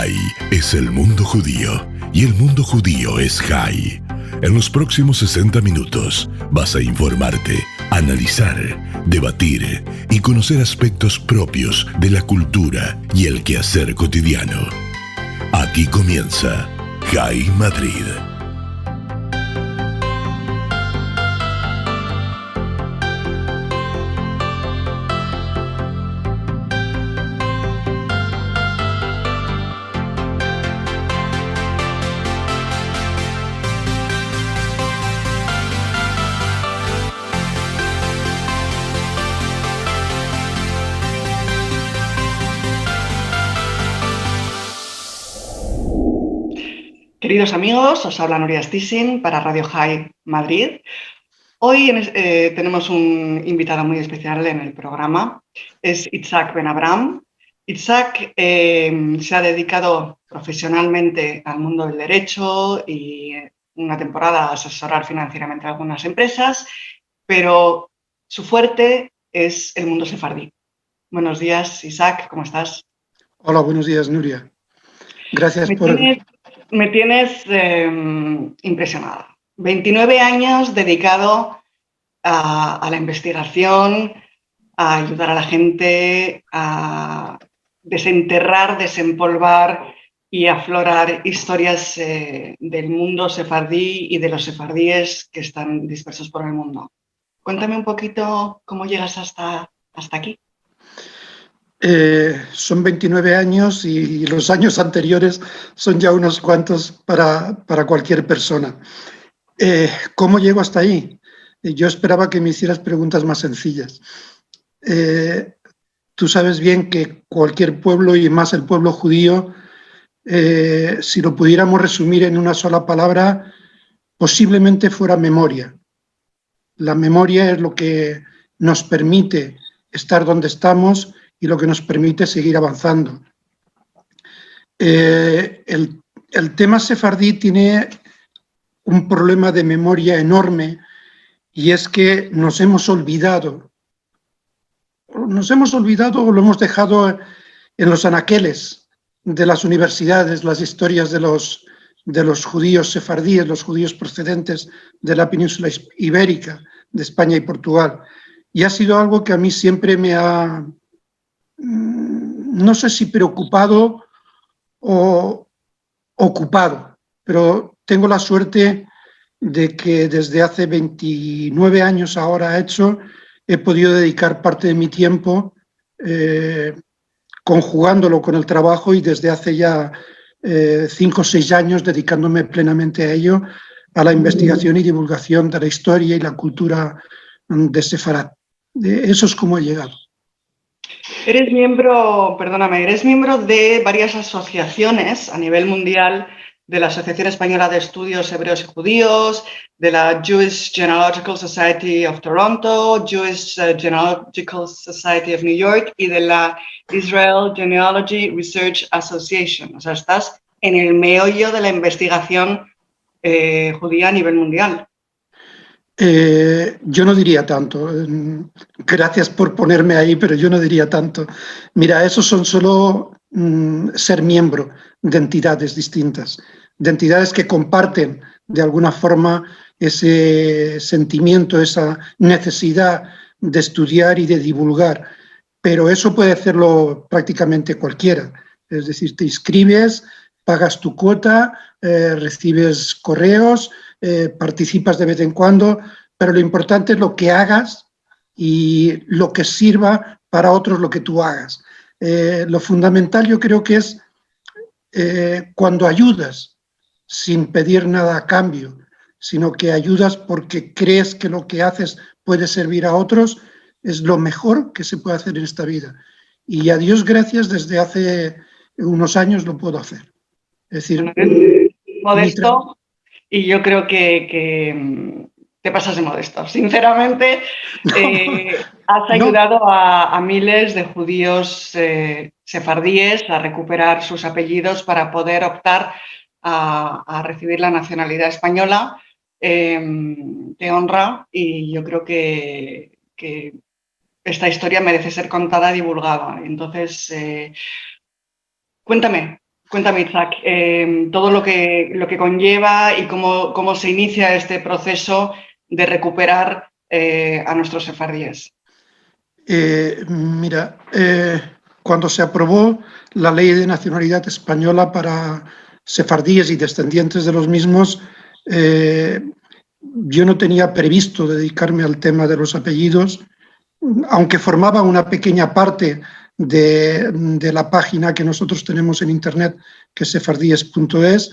Jai es el mundo judío y el mundo judío es Jai. En los próximos 60 minutos vas a informarte, analizar, debatir y conocer aspectos propios de la cultura y el quehacer cotidiano. Aquí comienza Jai Madrid. Queridos amigos, os habla Nuria Stissin para Radio Jai Madrid. Hoy tenemos un invitado muy especial en el programa, es Itzhak Ben Abraham. Itzhak se ha dedicado profesionalmente al mundo del derecho y una temporada a asesorar financieramente a algunas empresas, pero su fuerte es el mundo sefardí. Buenos días, Itzhak, ¿cómo estás? Hola, buenos días, Nuria. Gracias por... Me tienes impresionada. 29 años dedicado a la investigación, a ayudar a la gente, a desenterrar, desempolvar y aflorar historias del mundo sefardí y de los sefardíes que están dispersos por el mundo. Cuéntame un poquito cómo llegas hasta aquí. Son 29 años y los años anteriores son ya unos cuantos para cualquier persona. ¿Cómo llego hasta ahí? Yo esperaba que me hicieras preguntas más sencillas. Tú sabes bien que cualquier pueblo, y más el pueblo judío, si lo pudiéramos resumir en una sola palabra, posiblemente fuera memoria. La memoria es lo que nos permite estar donde estamos y lo que nos permite seguir avanzando. El tema sefardí tiene un problema de memoria enorme, y es que nos hemos olvidado o lo hemos dejado en los anaqueles de las universidades, las historias de los judíos sefardíes, los judíos procedentes de la península ibérica, de España y Portugal. Y ha sido algo que a mí siempre me ha, no sé si preocupado o ocupado, pero tengo la suerte de que desde hace 29 años ahora he podido dedicar parte de mi tiempo conjugándolo con el trabajo, y desde hace ya 5 o 6 años dedicándome plenamente a ello, a la investigación y divulgación de la historia y la cultura de Sefarad. Eso es como he llegado. Eres miembro de varias asociaciones a nivel mundial, de la Asociación Española de Estudios Hebreos y Judíos, de la Jewish Genealogical Society of Toronto, Jewish Genealogical Society of New York y de la Israel Genealogy Research Association. O sea, estás en el meollo de la investigación judía a nivel mundial. Yo no diría tanto. Gracias por ponerme ahí, pero yo no diría tanto. Mira, esos son solo ser miembro de entidades distintas, de entidades que comparten de alguna forma ese sentimiento, esa necesidad de estudiar y de divulgar. Pero eso puede hacerlo prácticamente cualquiera. Es decir, te inscribes, pagas tu cuota, recibes correos, participas de vez en cuando, pero lo importante es lo que hagas y lo que sirva para otros lo que tú hagas. Lo fundamental yo creo que es cuando ayudas sin pedir nada a cambio, sino que ayudas porque crees que lo que haces puede servir a otros, es lo mejor que se puede hacer en esta vida. Y a Dios gracias, desde hace unos años lo puedo hacer. Es decir, modesto, y yo creo que te pasas de modesto. Sinceramente, has ayudado a miles de judíos sefardíes a recuperar sus apellidos para poder optar a recibir la nacionalidad española. Te honra, y yo creo que esta historia merece ser contada y divulgada. Entonces, cuéntame, Cuéntame, Isaac, todo lo que conlleva y cómo se inicia este proceso de recuperar a nuestros sefardíes. Mira, cuando se aprobó la ley de nacionalidad española para sefardíes y descendientes de los mismos, yo no tenía previsto dedicarme al tema de los apellidos, aunque formaba una pequeña parte de la página que nosotros tenemos en internet, que es sefardíes.es,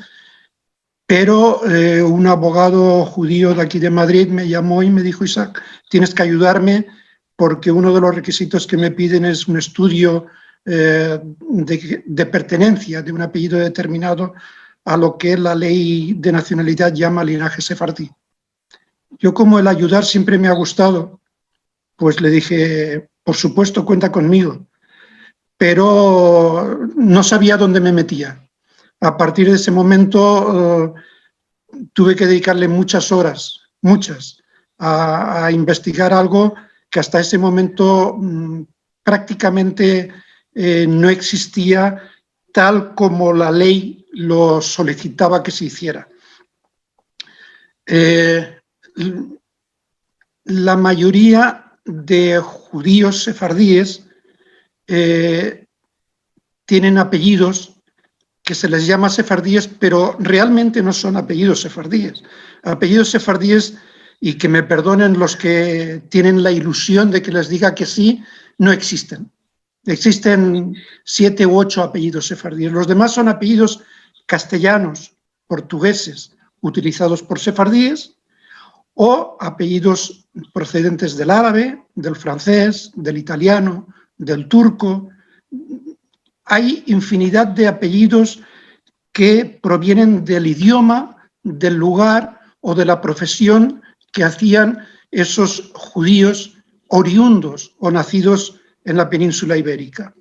pero un abogado judío de aquí de Madrid me llamó y me dijo: Isaac, tienes que ayudarme porque uno de los requisitos que me piden es un estudio de pertenencia de un apellido determinado a lo que la ley de nacionalidad llama linaje sefardí. Yo, como el ayudar siempre me ha gustado, pues le dije: por supuesto, cuenta conmigo, pero no sabía dónde me metía. A partir de ese momento tuve que dedicarle muchas horas, a investigar algo que hasta ese momento prácticamente no existía tal como la ley lo solicitaba que se hiciera. La mayoría de judíos sefardíes tienen apellidos que se les llama sefardíes, pero realmente no son apellidos sefardíes. Apellidos sefardíes, y que me perdonen los que tienen la ilusión de que les diga que sí, no existen. Existen 7 u 8 apellidos sefardíes. Los demás son apellidos castellanos, portugueses, utilizados por sefardíes, o apellidos procedentes del árabe, del francés, del italiano, del turco. Hay infinidad de apellidos que provienen del idioma, del lugar o de la profesión que hacían esos judíos oriundos o nacidos en la península ibérica.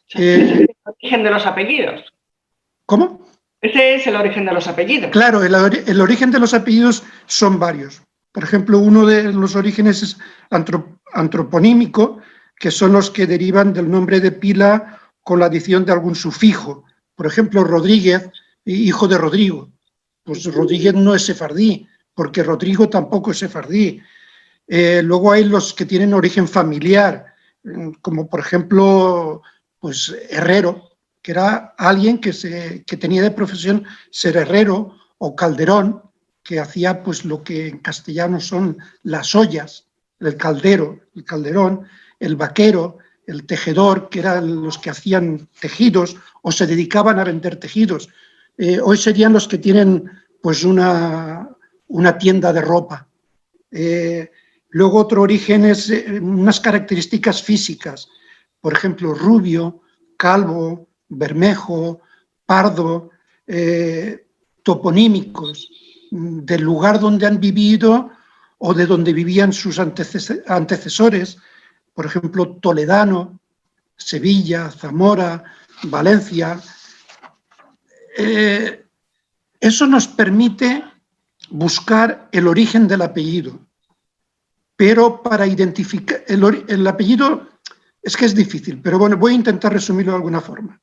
¿Ese es el origen de los apellidos? ¿Cómo? Ese es el origen de los apellidos. Claro, el origen de los apellidos son varios. Por ejemplo, uno de los orígenes es antroponímico, que son los que derivan del nombre de pila con la adición de algún sufijo. Por ejemplo, Rodríguez, hijo de Rodrigo. Pues Rodríguez no es sefardí, porque Rodrigo tampoco es sefardí. Luego hay los que tienen origen familiar, como por ejemplo, pues Herrero, que era alguien que tenía de profesión ser herrero, o Calderón, que hacía pues lo que en castellano son las ollas, el caldero, el calderón, el vaquero, el tejedor, que eran los que hacían tejidos o se dedicaban a vender tejidos. Hoy serían los que tienen pues una tienda de ropa. Luego otro origen es unas características físicas, por ejemplo, rubio, calvo, bermejo, pardo, toponímicos, del lugar donde han vivido o de donde vivían sus antecesores, por ejemplo, toledano, Sevilla, Zamora, Valencia. Eso nos permite buscar el origen del apellido, pero para identificar el apellido es que es difícil, pero bueno, voy a intentar resumirlo de alguna forma.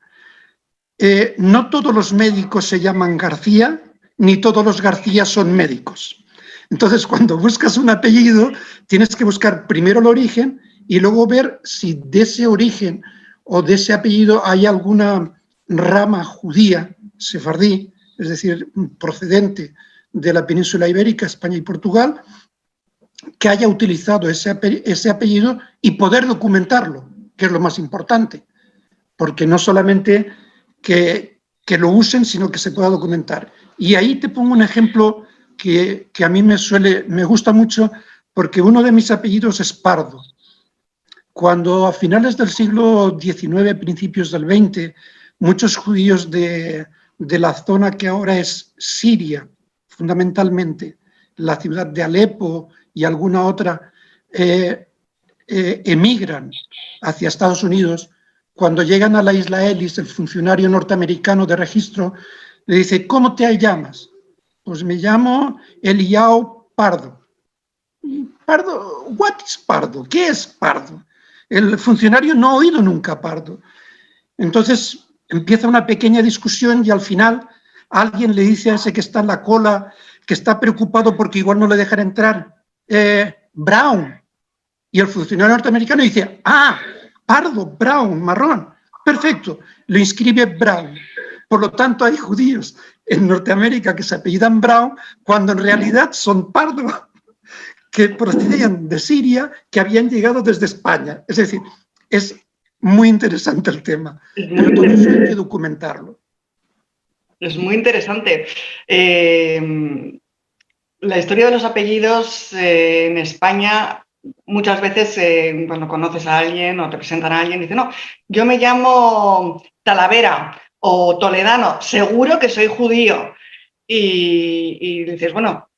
No todos los médicos se llaman García, ni todos los García son médicos. Entonces, cuando buscas un apellido, tienes que buscar primero el origen y luego ver si de ese origen o de ese apellido hay alguna rama judía, sefardí, es decir, procedente de la península ibérica, España y Portugal, que haya utilizado ese apellido y poder documentarlo, que es lo más importante, porque no solamente que lo usen, sino que se pueda documentar. Y ahí te pongo un ejemplo que a mí me gusta mucho, porque uno de mis apellidos es Pardo. Cuando a finales del siglo XIX, principios del XX, muchos judíos de la zona que ahora es Siria, fundamentalmente, la ciudad de Alepo y alguna otra, emigran hacia Estados Unidos. Cuando llegan a la isla Ellis, el funcionario norteamericano de registro le dice: ¿cómo te llamas? Pues me llamo Eliao Pardo. Pardo, what is Pardo? ¿Qué es Pardo? El funcionario no ha oído nunca Pardo. Entonces, empieza una pequeña discusión y al final alguien le dice a ese que está en la cola, que está preocupado porque igual no le dejan entrar, Brown. Y el funcionario norteamericano dice, pardo, brown, marrón. Perfecto, lo inscribe Brown. Por lo tanto, hay judíos en Norteamérica que se apellidan Brown cuando en realidad son pardo, que procedían de Siria, que habían llegado desde España. Es decir, es muy interesante el tema. Pero todo eso hay que documentarlo. Es muy interesante. La historia de los apellidos en España, muchas veces cuando conoces a alguien o te presentan a alguien, dicen, no, yo me llamo Talavera o Toledano, seguro que soy judío. Y dices, bueno,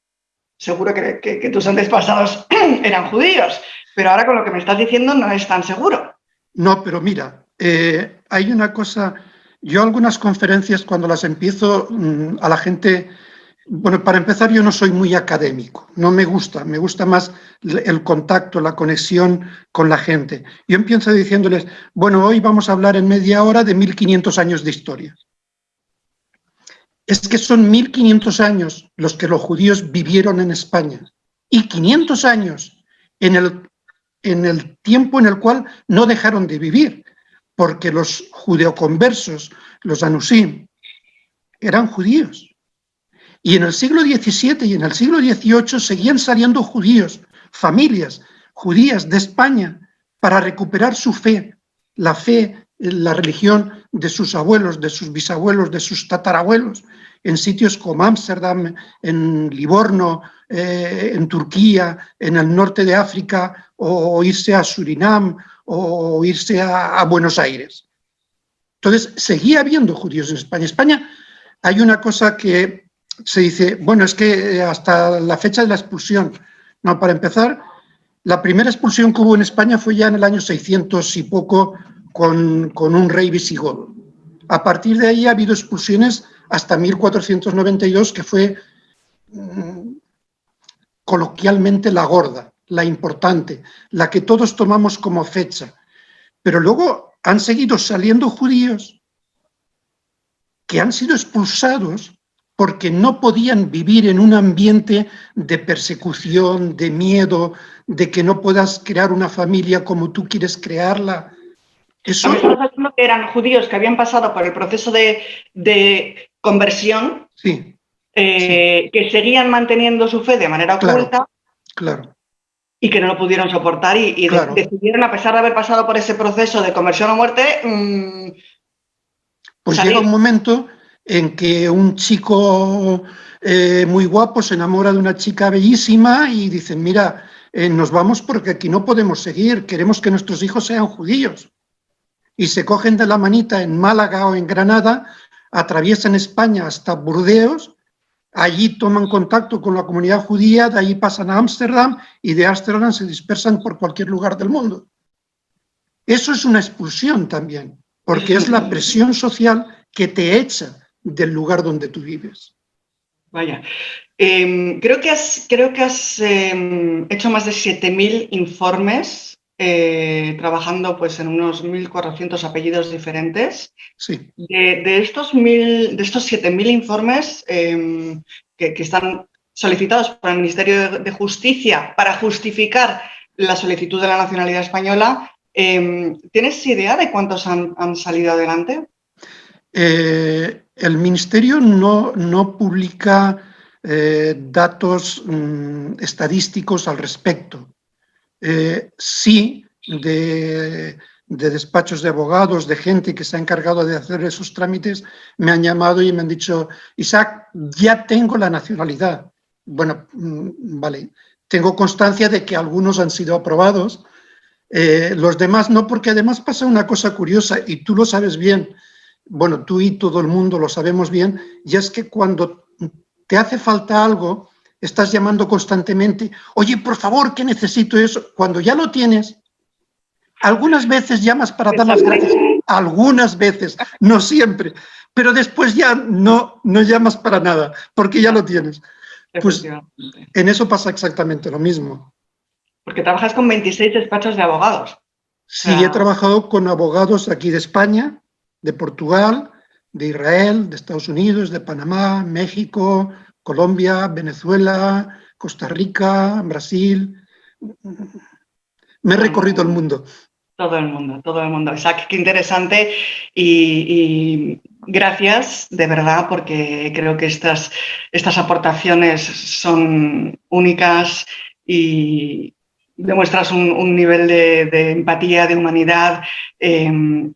seguro que tus antepasados eran judíos, pero ahora con lo que me estás diciendo no es tan seguro. No, pero mira, hay una cosa, yo algunas conferencias cuando las empiezo a la gente, bueno, para empezar yo no soy muy académico, no me gusta más el contacto, la conexión con la gente. Yo empiezo diciéndoles, bueno, hoy vamos a hablar en media hora de 1500 años de historia. Es que son 1500 años los que los judíos vivieron en España y 500 años en el tiempo en el cual no dejaron de vivir, porque los judeoconversos, los anusim, eran judíos. Y en el siglo XVII y en el siglo XVIII seguían saliendo judíos, familias judías de España, para recuperar su fe, la religión de sus abuelos, de sus bisabuelos, de sus tatarabuelos, en sitios como Ámsterdam, en Livorno, en Turquía, en el norte de África, o irse a Surinam, o irse a Buenos Aires. Entonces, seguía habiendo judíos en España. En España hay una cosa que se dice, bueno, es que hasta la fecha de la expulsión. No, para empezar, la primera expulsión que hubo en España fue ya en el año 600 y poco con un rey visigodo. A partir de ahí ha habido expulsiones hasta 1492, que fue coloquialmente la gorda, la importante, la que todos tomamos como fecha. Pero luego han seguido saliendo judíos que han sido expulsados porque no podían vivir en un ambiente de persecución, de miedo, de que no puedas crear una familia como tú quieres crearla. Eso... ¿Me estás hablando que eran judíos que habían pasado por el proceso de conversión? Sí. Que seguían manteniendo su fe de manera oculta? Claro. Y que no lo pudieron soportar y claro, decidieron, a pesar de haber pasado por ese proceso de conversión o muerte, pues salir. Llega un momento en que un chico muy guapo se enamora de una chica bellísima y dicen, mira, nos vamos porque aquí no podemos seguir, queremos que nuestros hijos sean judíos. Y se cogen de la manita en Málaga o en Granada, atraviesan España hasta Burdeos, allí toman contacto con la comunidad judía, de allí pasan a Ámsterdam y de Ámsterdam se dispersan por cualquier lugar del mundo. Eso es una expulsión también, porque es la presión social que te echa del lugar donde tú vives. Vaya, creo que has hecho más de 7.000 informes trabajando pues, en unos 1.400 apellidos diferentes. Sí. De estos 7.000 informes que están solicitados por el Ministerio de Justicia para justificar la solicitud de la nacionalidad española, ¿tienes idea de cuántos han salido adelante? El Ministerio no publica datos estadísticos al respecto. Sí, de despachos de abogados, de gente que se ha encargado de hacer esos trámites, me han llamado y me han dicho, Isaac, ya tengo la nacionalidad. Bueno, vale, tengo constancia de que algunos han sido aprobados, los demás no, porque además pasa una cosa curiosa, y tú lo sabes bien, bueno, tú y todo el mundo lo sabemos bien, y es que cuando te hace falta algo, estás llamando constantemente, oye, por favor, que necesito eso. Cuando ya lo tienes, algunas veces llamas para dar las gracias, algunas veces, no siempre, pero después ya no llamas para nada, porque ya lo tienes. Pues en eso pasa exactamente lo mismo. Porque trabajas con 26 despachos de abogados. Sí, he trabajado con abogados aquí de España, de Portugal, de Israel, de Estados Unidos, de Panamá, México, Colombia, Venezuela, Costa Rica, Brasil. Me he recorrido el mundo. Todo el mundo, todo el mundo. Isaac, qué interesante y gracias de verdad, porque creo que estas aportaciones son únicas y demuestras un nivel de empatía, de humanidad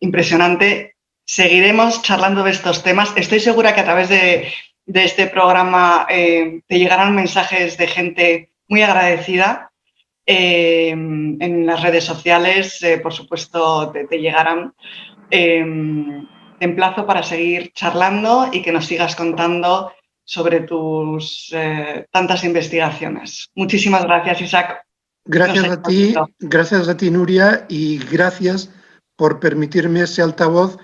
impresionante. Seguiremos charlando de estos temas. Estoy segura que a través de este programa te llegarán mensajes de gente muy agradecida. En las redes sociales, por supuesto, te llegarán. Te emplazo para seguir charlando y que nos sigas contando sobre tus tantas investigaciones. Muchísimas gracias, Isaac. Gracias a ti, Nuria, y gracias por permitirme ese altavoz,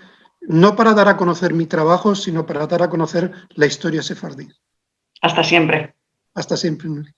no para dar a conocer mi trabajo, sino para dar a conocer la historia sefardí. Hasta siempre. Hasta siempre, Nuria.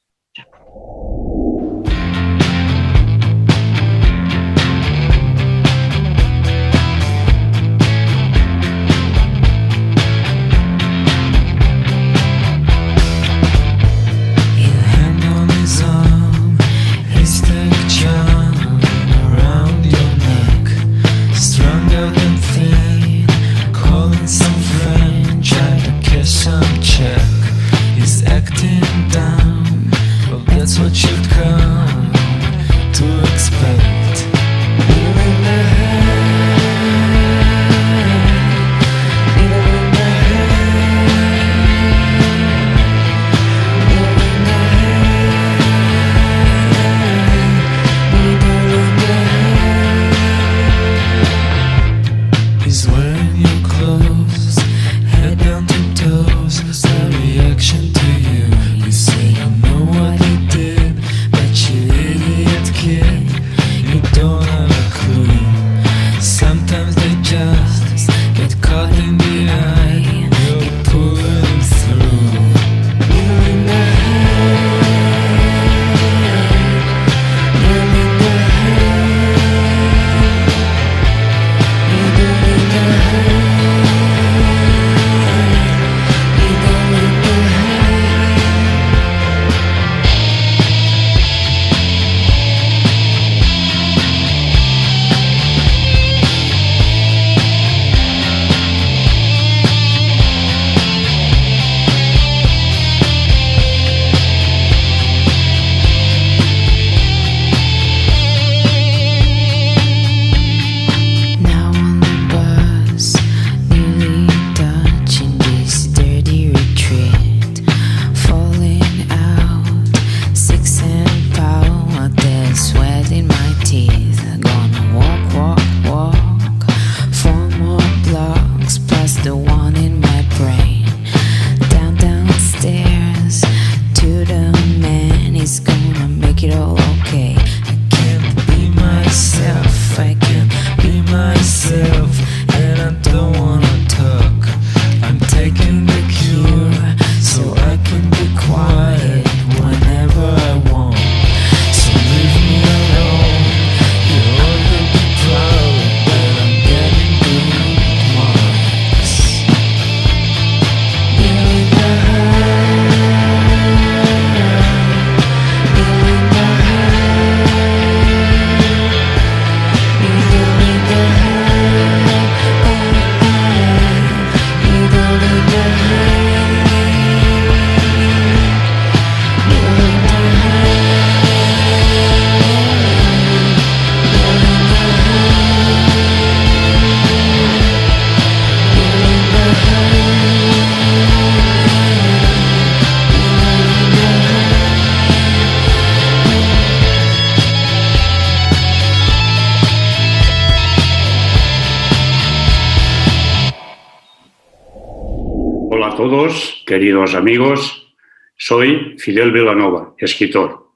Hola a todos, queridos amigos. Soy Fidel Vilanova, escritor.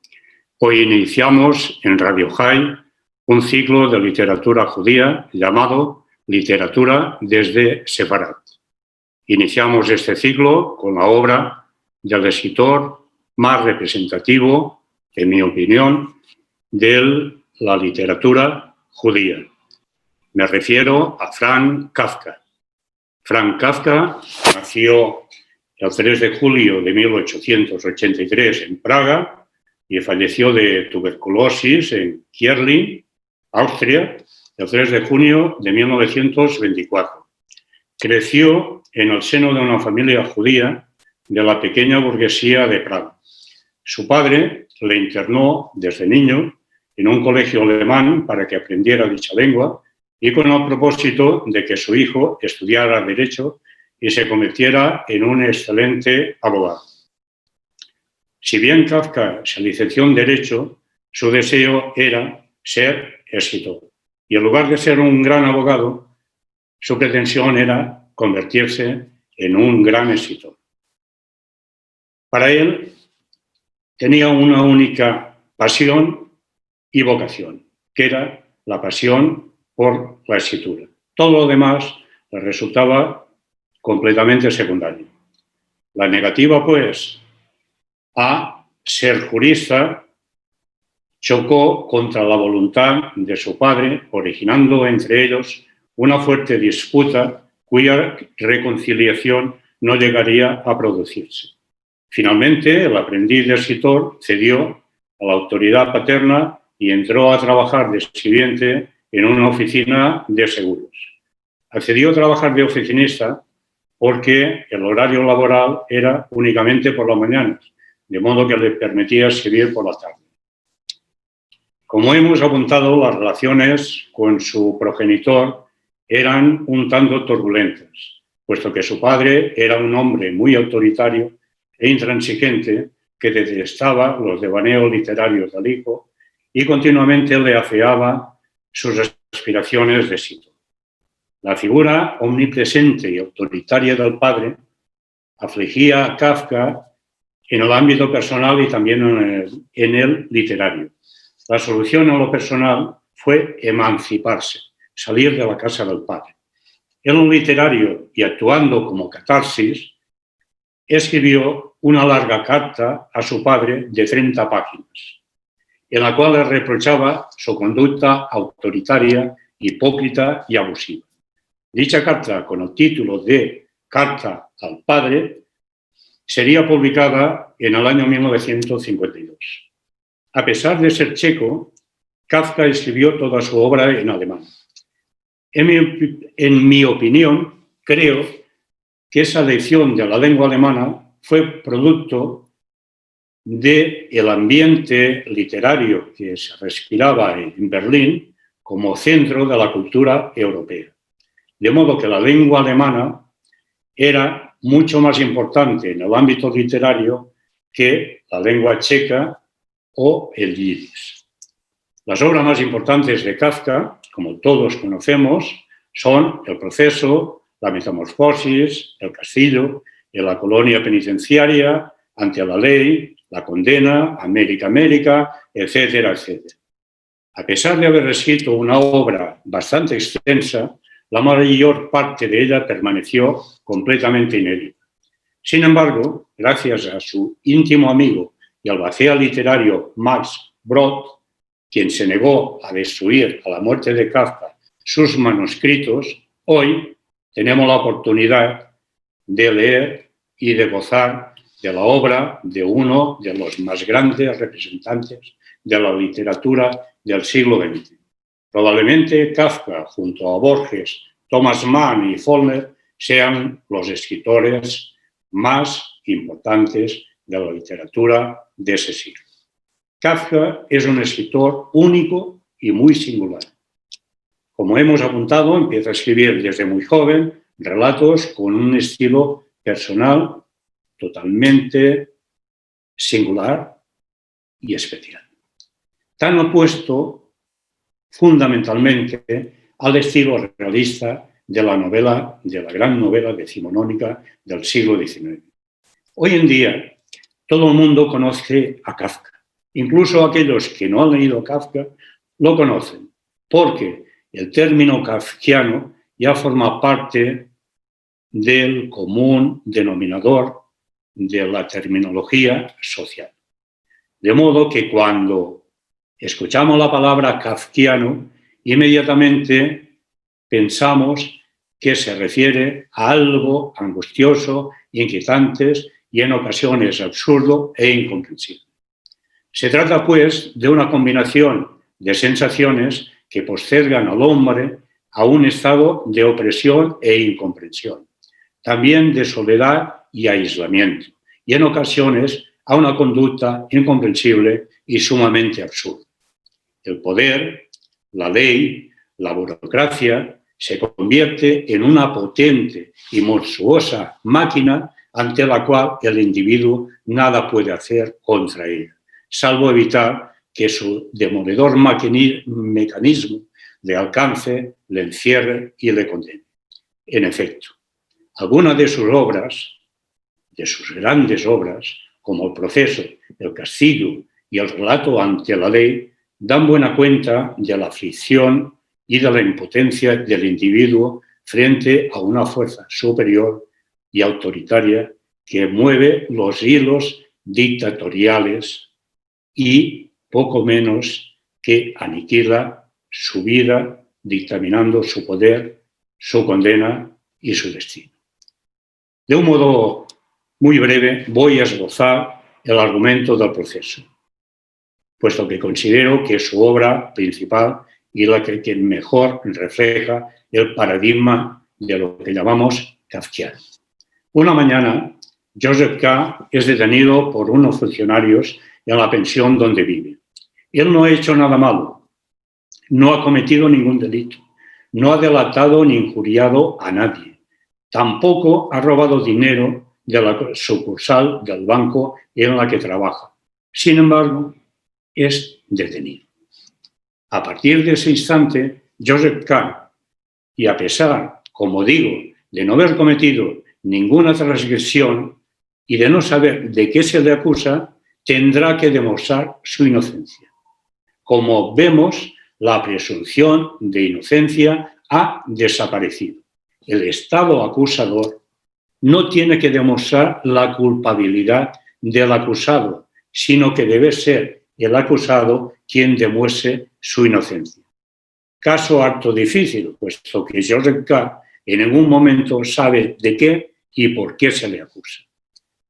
Hoy iniciamos en Radio High un ciclo de literatura judía llamado Literatura desde Sefarad. Iniciamos este ciclo con la obra del escritor más representativo, en mi opinión, de la literatura judía, Me refiero a Franz Kafka. Franz Kafka nació el 3 de julio de 1883 en Praga y falleció de tuberculosis en Kierling, Austria, el 3 de junio de 1924. Creció en el seno de una familia judía de la pequeña burguesía de Praga. Su padre le internó desde niño en un colegio alemán para que aprendiera dicha lengua y con el propósito de que su hijo estudiara Derecho y se convirtiera en un excelente abogado. Si bien Kafka se licenció en Derecho, su deseo era ser escritor. Y en lugar de ser un gran abogado, su pretensión era convertirse en un gran escritor. Para él tenía una única pasión y vocación, que era la pasión por la escritura. Todo lo demás le resultaba completamente secundario. La negativa, pues, a ser jurista chocó contra la voluntad de su padre, originando entre ellos una fuerte disputa cuya reconciliación no llegaría a producirse. Finalmente, el aprendiz de escritor cedió a la autoridad paterna y entró a trabajar de escribiente en una oficina de seguros. Accedió a trabajar de oficinista porque el horario laboral era únicamente por las mañanas, de modo que le permitía escribir por la tarde. Como hemos apuntado, las relaciones con su progenitor eran un tanto turbulentas, puesto que su padre era un hombre muy autoritario e intransigente que detestaba los devaneos literarios del hijo y continuamente le afeaba sus aspiraciones de éxito. La figura omnipresente y autoritaria del padre afligía a Kafka en el ámbito personal y también en el literario. La solución a lo personal fue emanciparse, salir de la casa del padre. En lo literario y actuando como catarsis, escribió una larga carta a su padre de 30 páginas, en la cual le reprochaba su conducta autoritaria, hipócrita y abusiva. Dicha carta, con el título de Carta al Padre, sería publicada en el año 1952. A pesar de ser checo, Kafka escribió toda su obra en alemán. En mi opinión, creo que esa lección de la lengua alemana fue producto del ambiente literario que se respiraba en Berlín como centro de la cultura europea. De modo que la lengua alemana era mucho más importante en el ámbito literario que la lengua checa o el yiddish. Las obras más importantes de Kafka, como todos conocemos, son El proceso, La metamorfosis, El castillo, En la colonia penitenciaria, Ante la ley, La condena, América, América, etcétera, etcétera. A pesar de haber escrito una obra bastante extensa, la mayor parte de ella permaneció completamente inédita. Sin embargo, gracias a su íntimo amigo y albacea literario Max Brod, quien se negó a destruir a la muerte de Kafka sus manuscritos, hoy tenemos la oportunidad de leer y de gozar de la obra de uno de los más grandes representantes de la literatura del siglo XX. Probablemente Kafka, junto a Borges, Thomas Mann y Faulkner, sean los escritores más importantes de la literatura de ese siglo. Kafka es un escritor único y muy singular. Como hemos apuntado, empieza a escribir desde muy joven relatos con un estilo personal totalmente singular y especial. Tan opuesto fundamentalmente al estilo realista de la gran novela decimonónica del siglo XIX. Hoy en día, todo el mundo conoce a Kafka. Incluso aquellos que no han leído Kafka lo conocen, porque el término kafkiano ya forma parte del común denominador de la terminología social. De modo que cuando escuchamos la palabra kafkiano, inmediatamente pensamos que se refiere a algo angustioso, inquietante y en ocasiones absurdo e incomprensible. Se trata, pues, de una combinación de sensaciones que postergan al hombre a un estado de opresión e incomprensión, también de soledad y aislamiento, y en ocasiones a una conducta incomprensible y sumamente absurda. El poder, la ley, la burocracia se convierte en una potente y monstruosa máquina ante la cual el individuo nada puede hacer contra ella, salvo evitar que su demoledor mecanismo le alcance, le encierre y le condene. En efecto, algunas de sus obras, de sus grandes obras, como El proceso, El castigo y El relato ante la ley, dan buena cuenta de la aflicción y de la impotencia del individuo frente a una fuerza superior y autoritaria que mueve los hilos dictatoriales y poco menos que aniquila su vida, dictaminando su poder, su condena y su destino. De un modo muy breve voy a esbozar el argumento del proceso, puesto que considero que es su obra principal y la que mejor refleja el paradigma de lo que llamamos kafkiano. Una mañana, Joseph K. es detenido por unos funcionarios en la pensión donde vive. Él no ha hecho nada malo, no ha cometido ningún delito, no ha delatado ni injuriado a nadie, tampoco ha robado dinero de la sucursal del banco en la que trabaja. Sin embargo, es detenido. A partir de ese instante, Joseph K., y a pesar, como digo, de no haber cometido ninguna transgresión y de no saber de qué se le acusa, tendrá que demostrar su inocencia. Como vemos, la presunción de inocencia ha desaparecido. El Estado acusador no tiene que demostrar la culpabilidad del acusado, sino que debe ser el acusado quien demuestre su inocencia. Caso harto difícil, puesto que Joseph K. en ningún momento sabe de qué y por qué se le acusa.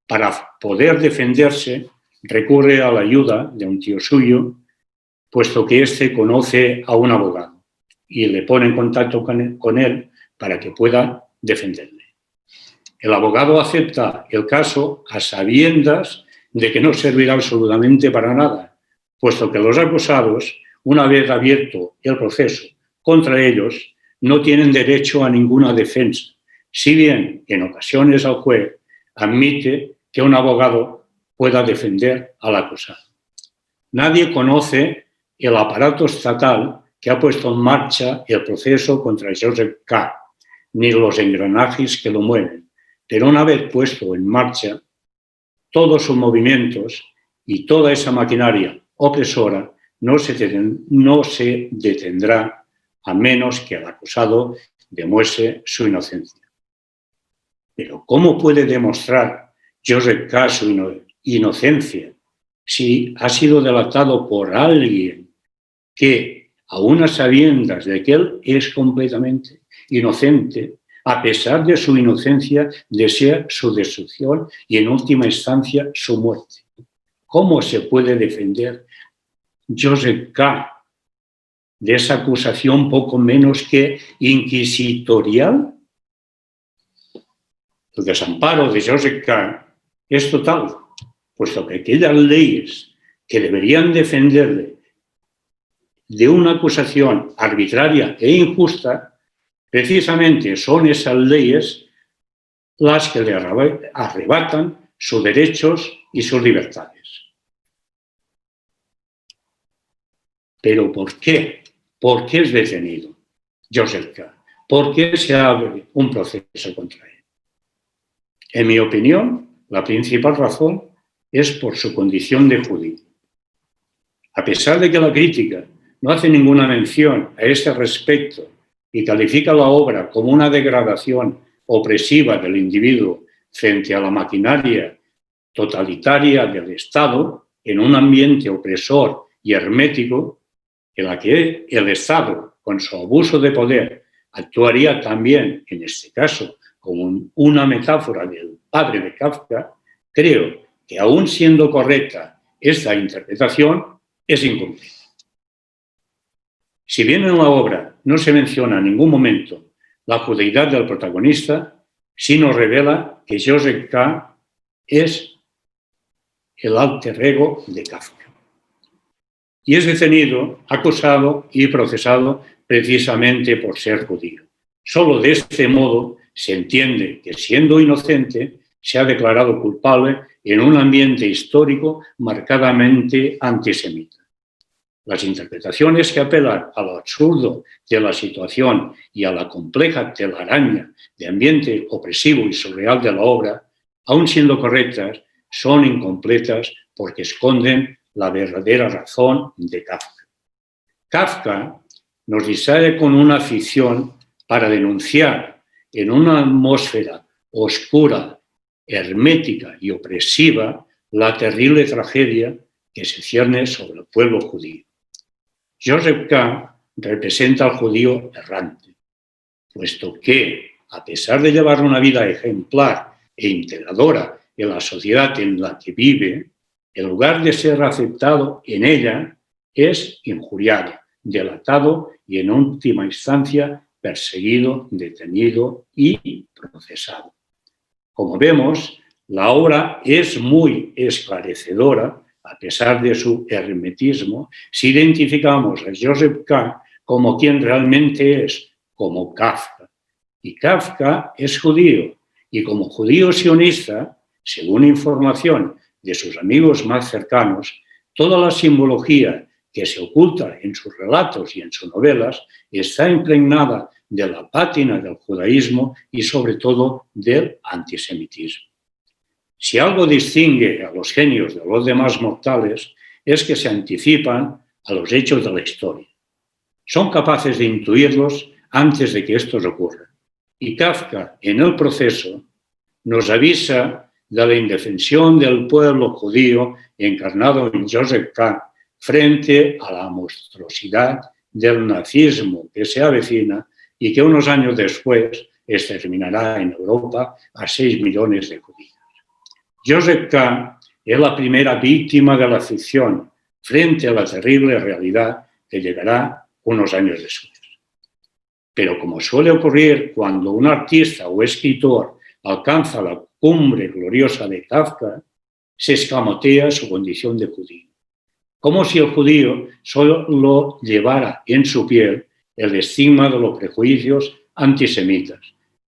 Para poder defenderse, recurre a la ayuda de un tío suyo, puesto que éste conoce a un abogado y le pone en contacto con él para que pueda defenderle. El abogado acepta el caso a sabiendas de que no servirá absolutamente para nada, puesto que los acusados, una vez abierto el proceso contra ellos, no tienen derecho a ninguna defensa, si bien en ocasiones el juez admite que un abogado pueda defender al acusado. Nadie conoce el aparato estatal que ha puesto en marcha el proceso contra Joseph K., ni los engranajes que lo mueven, pero una vez puesto en marcha, todos sus movimientos y toda esa maquinaria opresora no se detendrá a menos que el acusado demuestre su inocencia. Pero ¿cómo puede demostrar Joseph K. su inocencia si ha sido delatado por alguien que, aun a sabiendas de que él es completamente inocente, a pesar de su inocencia, desea su destrucción y, en última instancia, su muerte? ¿Cómo se puede defender Joseph K. de esa acusación poco menos que inquisitorial? El desamparo de Joseph K. es total, puesto que aquellas leyes que deberían defenderle de una acusación arbitraria e injusta, precisamente son esas leyes las que le arrebatan sus derechos y sus libertades. ¿Pero por qué? ¿Por qué es detenido Joseph K.? ¿Por qué se abre un proceso contra él? En mi opinión, la principal razón es por su condición de judío. A pesar de que la crítica no hace ninguna mención a este respecto y califica la obra como una degradación opresiva del individuo frente a la maquinaria totalitaria del Estado en un ambiente opresor y hermético, en la que el Estado, con su abuso de poder, actuaría también, en este caso, como una metáfora del padre de Kafka, creo que aún siendo correcta esta interpretación, es incompleta. Si bien en la obra no se menciona en ningún momento la judeidad del protagonista, sí nos revela que Joseph K. es el alter ego de Kafka. Y es detenido, acusado y procesado precisamente por ser judío. Solo de este modo se entiende que, siendo inocente, se ha declarado culpable en un ambiente histórico marcadamente antisemita. Las interpretaciones que apelan a lo absurdo de la situación y a la compleja telaraña de ambiente opresivo y surreal de la obra, aun siendo correctas, son incompletas porque esconden la verdadera razón de Kafka. Kafka nos distrae con una ficción para denunciar en una atmósfera oscura, hermética y opresiva la terrible tragedia que se cierne sobre el pueblo judío. Joseph K. representa al judío errante, puesto que, a pesar de llevar una vida ejemplar e integradora en la sociedad en la que vive, en lugar de ser aceptado en ella, es injuriado, delatado y, en última instancia, perseguido, detenido y procesado. Como vemos, la obra es muy esclarecedora, a pesar de su hermetismo, si identificamos a Joseph K. como quien realmente es, como Kafka. Y Kafka es judío, y como judío sionista, según información de sus amigos más cercanos, toda la simbología que se oculta en sus relatos y en sus novelas está impregnada de la pátina del judaísmo y sobre todo del antisemitismo. Si algo distingue a los genios de los demás mortales es que se anticipan a los hechos de la historia. Son capaces de intuirlos antes de que estos ocurran. Y Kafka, en el proceso, nos avisa de la indefensión del pueblo judío encarnado en Joseph K. frente a la monstruosidad del nazismo que se avecina y que unos años después exterminará en Europa a 6 millones de judíos. Joseph K. es la primera víctima de la ficción frente a la terrible realidad que llegará unos años después. Pero como suele ocurrir cuando un artista o escritor alcanza la cumbre gloriosa de Kafka, se escamotea su condición de judío, como si el judío solo llevara en su piel el estigma de los prejuicios antisemitas,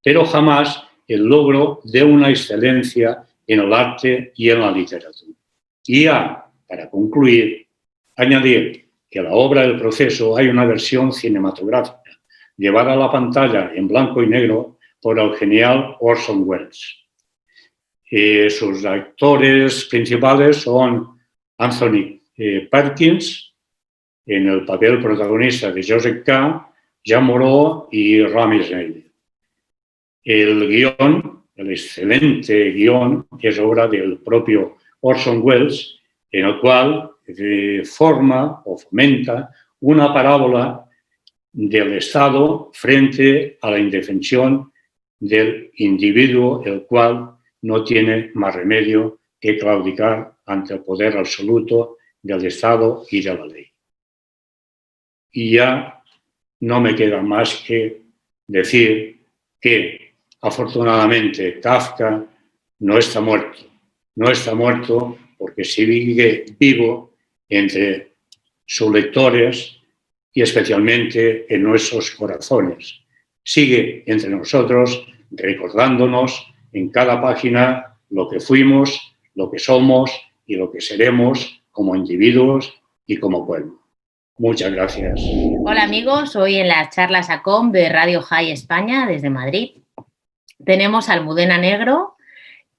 pero jamás el logro de una excelencia en el arte y en la literatura. Y ya, para concluir, añadir que la obra del proceso hay una versión cinematográfica llevada a la pantalla en blanco y negro por el genial Orson Welles. Sus actores principales son Anthony Perkins, en el papel protagonista de Joseph K., Jean Moreau y Rami Schneider. El guión, el excelente guión, es obra del propio Orson Welles, en el cual forma o fomenta una parábola del Estado frente a la indefensión del individuo, el cual no tiene más remedio que claudicar ante el poder absoluto del Estado y de la ley. Y ya no me queda más que decir que, afortunadamente, Kafka no está muerto. No está muerto porque sigue vivo entre sus lectores y especialmente en nuestros corazones. Sigue entre nosotros recordándonos en cada página lo que fuimos, lo que somos y lo que seremos como individuos y como pueblo. Muchas gracias. Hola amigos, hoy en las charlas ACOM de Radio High España desde Madrid tenemos a Almudena Negro,